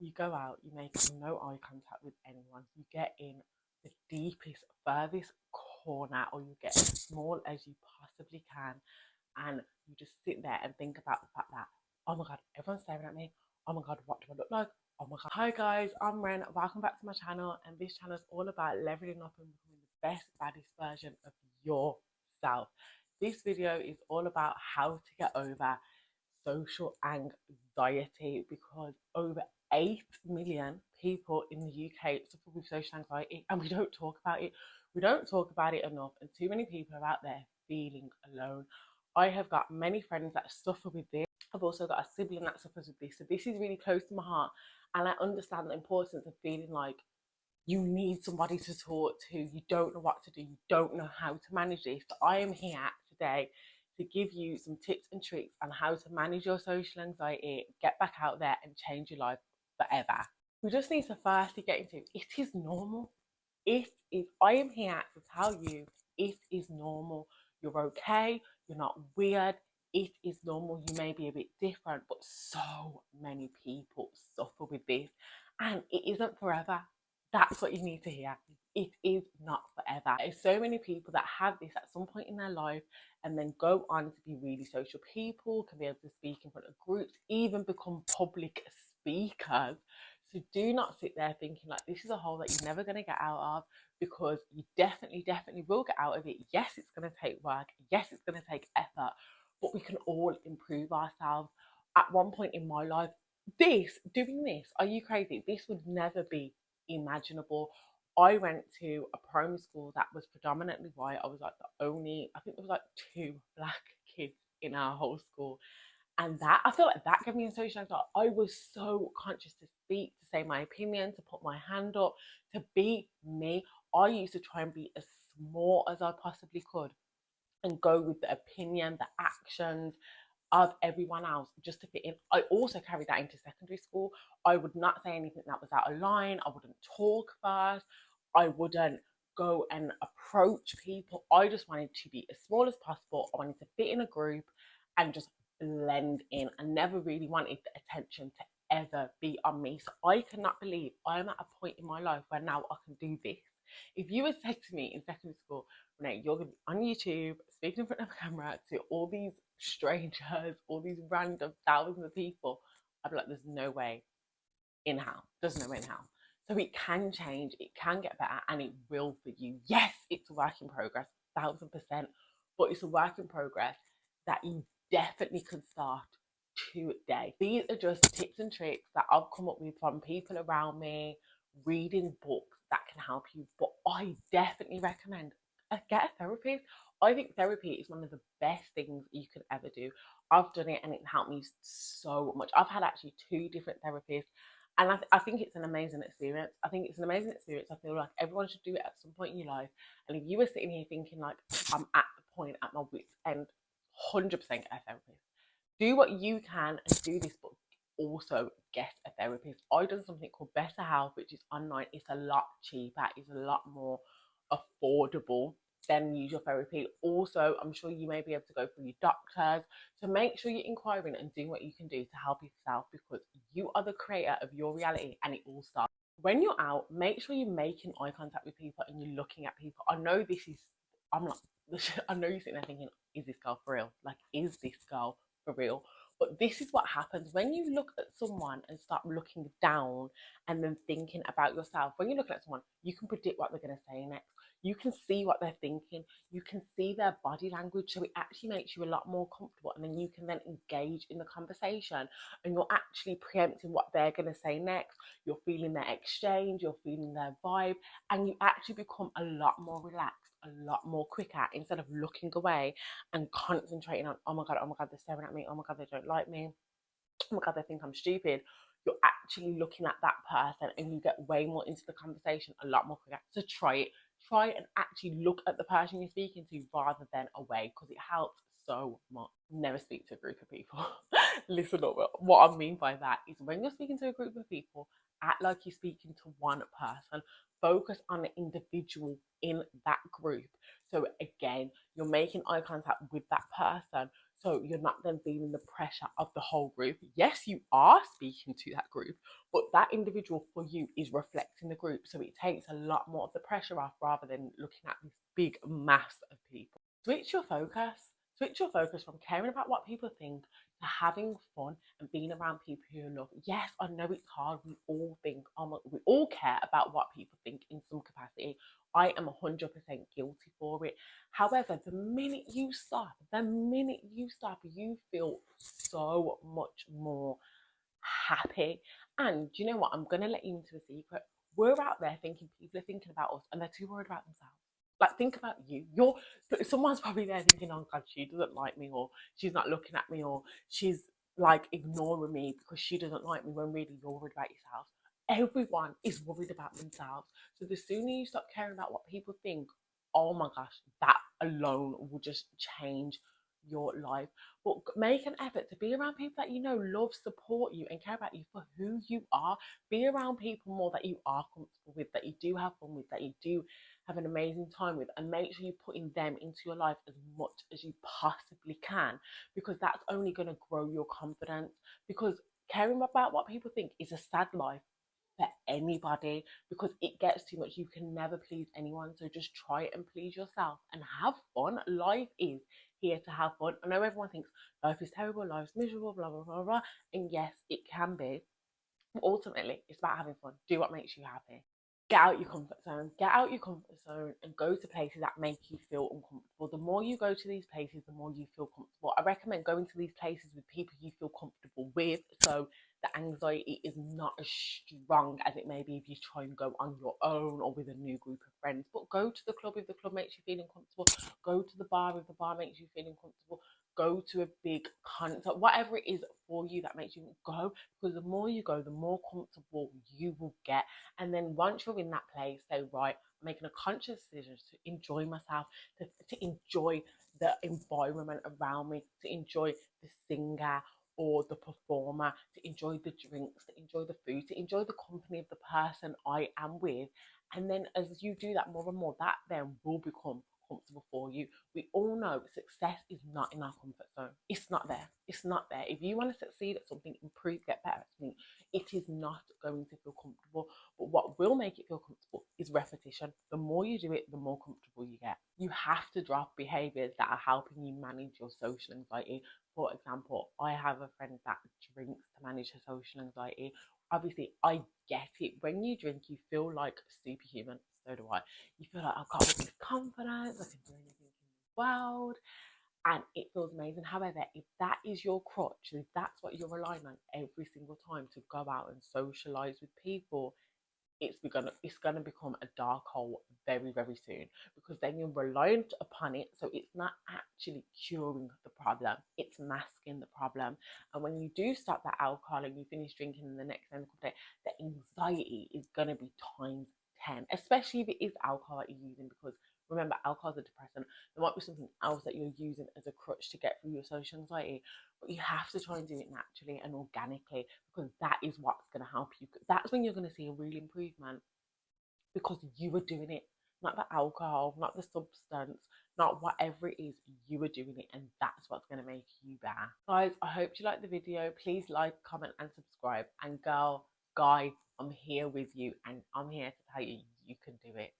You go out, you make no eye contact with anyone, you get in the deepest, furthest corner, or you get as small as you possibly can, and you just sit there and think about the fact that, oh my god, everyone's staring at me. Oh my god, what do I look like? Oh my god. Hi guys, I'm Ren. Welcome back to my channel, and this channel is all about leveling up and becoming the best, baddest version of yourself. This video is all about how to get over social anxiety, because over 8 million people in the UK suffer with social anxiety, and we don't talk about it. We don't talk about it enough, and too many people are out there feeling alone. I have got many friends that suffer with this. I've also got a sibling that suffers with this. So this is really close to my heart, and I understand the importance of feeling like you need somebody to talk to, you don't know what to do, you don't know how to manage this. So I am here today to give you some tips and tricks on how to manage your social anxiety, get back out there and change your life forever. We just need to firstly get into it is normal. It is, I am here to tell you it is normal. You're okay, you're not weird. It is normal. You may be a bit different, but so many people suffer with this, and it isn't forever. That's what you need to hear. It is not forever. There's so many people that have this at some point in their life and then go on to be really social people, can be able to speak in front of groups, even become public speakers. So do not sit there thinking like this is a hole that you're never going to get out of, because you definitely, definitely will get out of it. Yes, it's going to take work. Yes, it's going to take effort, but we can all improve ourselves. At one point in my life, doing this, are you crazy? This would never be imaginable. I went to a primary school that was predominantly white. I was like the only, I think there was like 2 black kids in our whole school. And that, I feel like that gave me a social anxiety. I was so conscious to speak, to say my opinion, to put my hand up, to be me. I used to try and be as small as I possibly could and go with the opinion, the actions of everyone else just to fit in. I also carried that into secondary school. I would not say anything that was out of line. I wouldn't talk first. I wouldn't go and approach people. I just wanted to be as small as possible. I wanted to fit in a group and just blend in. I never really wanted the attention to ever be on me. So I cannot believe I'm at a point in my life where now I can do this. If you had said to me in secondary school, Renee, you're going to be on YouTube speaking in front of a camera to all these strangers, all these random thousands of people, I'd be like, there's no way in hell. There's no way in hell. So it can change, it can get better, and it will for you. Yes, it's a work in progress, 1000%, but it's a work in progress that you definitely can start today. These are just tips and tricks that I've come up with from people around me, reading books that can help you. But I definitely recommend get a therapist. I think therapy is one of the best things you can ever do. I've done it and it helped me so much. I've had actually 2 different therapists, and I think it's an amazing experience. I think it's an amazing experience. I feel like everyone should do it at some point in your life. And if you were sitting here thinking like, I'm at the point at my wits end, 100% get a therapist. Do what you can and do this, but also get a therapist. I've done something called BetterHelp, which is online. It's a lot cheaper. It's a lot more affordable than usual therapy. Also, I'm sure you may be able to go through your doctors. So make sure you're inquiring and doing what you can do to help yourself, because you are the creator of your reality, and it all starts. When you're out, make sure you're making eye contact with people and you're looking at people. I know this is, I'm not, I know you're sitting there thinking, is this girl for real? Like, is this girl for real? But this is what happens when you look at someone and start looking down and then thinking about yourself. When you're looking at someone, you can predict what they're going to say next. You can see what they're thinking. You can see their body language. So it actually makes you a lot more comfortable. And then you can then engage in the conversation, and you're actually preempting what they're going to say next. You're feeling their exchange, you're feeling their vibe, and you actually become a lot more relaxed, a lot more quicker, instead of looking away and concentrating on, oh my God, they're staring at me. Oh my God, they don't like me. Oh my God, they think I'm stupid. You're actually looking at that person and you get way more into the conversation a lot more quicker. So try it. Try and actually look at the person you're speaking to rather than away, because it helps so much. Never speak to a group of people. Listen up. What I mean by that is when you're speaking to a group of people, act like you're speaking to one person. Focus on the individual in that group. So again, you're making eye contact with that person. So you're not then feeling the pressure of the whole group. Yes, you are speaking to that group, but that individual for you is reflecting the group. So it takes a lot more of the pressure off rather than looking at this big mass of people. Switch your focus. Switch your focus from caring about what people think to having fun and being around people who you love. Yes, I know it's hard. We all think, we all care about what people think in some capacity. I am 100% guilty for it. However, the minute you stop, you feel so much more happy. And do you know what? I'm going to let you into a secret. We're out there thinking people are thinking about us and they're too worried about themselves. Like, think about you. Someone's probably there thinking, oh God, she doesn't like me, or she's not looking at me, or she's like ignoring me because she doesn't like me, when really you're worried about yourself. Everyone is worried about themselves. So the sooner you stop caring about what people think, oh my gosh, that alone will just change your life. But make an effort to be around people that you know love, support you, and care about you for who you are. Be around people more that you are comfortable with, that you do have fun with, that you do have an amazing time with, and make sure you're putting them into your life as much as you possibly can, because that's only going to grow your confidence. Because caring about what people think is a sad life for anybody, because it gets too much. You can never please anyone, so just try and please yourself and have fun. Life is here to have fun. I know everyone thinks life is terrible, life's miserable, blah blah blah blah, and yes, it can be. But ultimately, it's about having fun. Do what makes you happy. Get out your comfort zone. Get out your comfort zone and go to places that make you feel uncomfortable. The more you go to these places, the more you feel comfortable. I recommend going to these places with people you feel comfortable with, so the anxiety is not as strong as it may be if you try and go on your own or with a new group of friends. But go to the club if the club makes you feel uncomfortable. Go to the bar if the bar makes you feel uncomfortable. Go to a big concert, whatever it is for you that makes you go, because the more you go, the more comfortable you will get. And then once you're in that place, say, right, I'm making a conscious decision to enjoy myself, to enjoy the environment around me, to enjoy the singer or the performer, to enjoy the drinks, to enjoy the food, to enjoy the company of the person I am with. And then as you do that more and more, that then will become comfortable for you. We all know success is not in our comfort zone. It's not there. It's not there. If you want to succeed at something, improve, get better at something, it is not going to feel comfortable. But what will make it feel comfortable is repetition. The more you do it, the more comfortable you get. You have to drop behaviors that are helping you manage your social anxiety. For example, I have a friend that drinks to manage her social anxiety. Obviously, I get it. When you drink, you feel like superhuman. So do I. You feel like I've got all this confidence, I can do anything in the world, and it feels amazing. However, if that is your crutch, if that's what you're relying on every single time to go out and socialize with people, it's gonna become a dark hole very very soon, because then you're reliant upon it, so it's not actually curing the problem, it's masking the problem. And when you do stop that alcohol and you finish drinking in the next couple of days, the anxiety is gonna be times 10, especially if it is alcohol that you're using, because remember, alcohol is a depressant. There might be something else that you're using as a crutch to get through your social anxiety, but you have to try and do it naturally and organically, because that is what's going to help you. That's when you're going to see a real improvement, because you were doing it, not the alcohol, not the substance, not whatever it is, you were doing it, and that's what's going to make you better. Guys, I hope you liked the video. Please like, comment, and subscribe. And girl, guy, I'm here with you, and I'm here to tell you you can do it.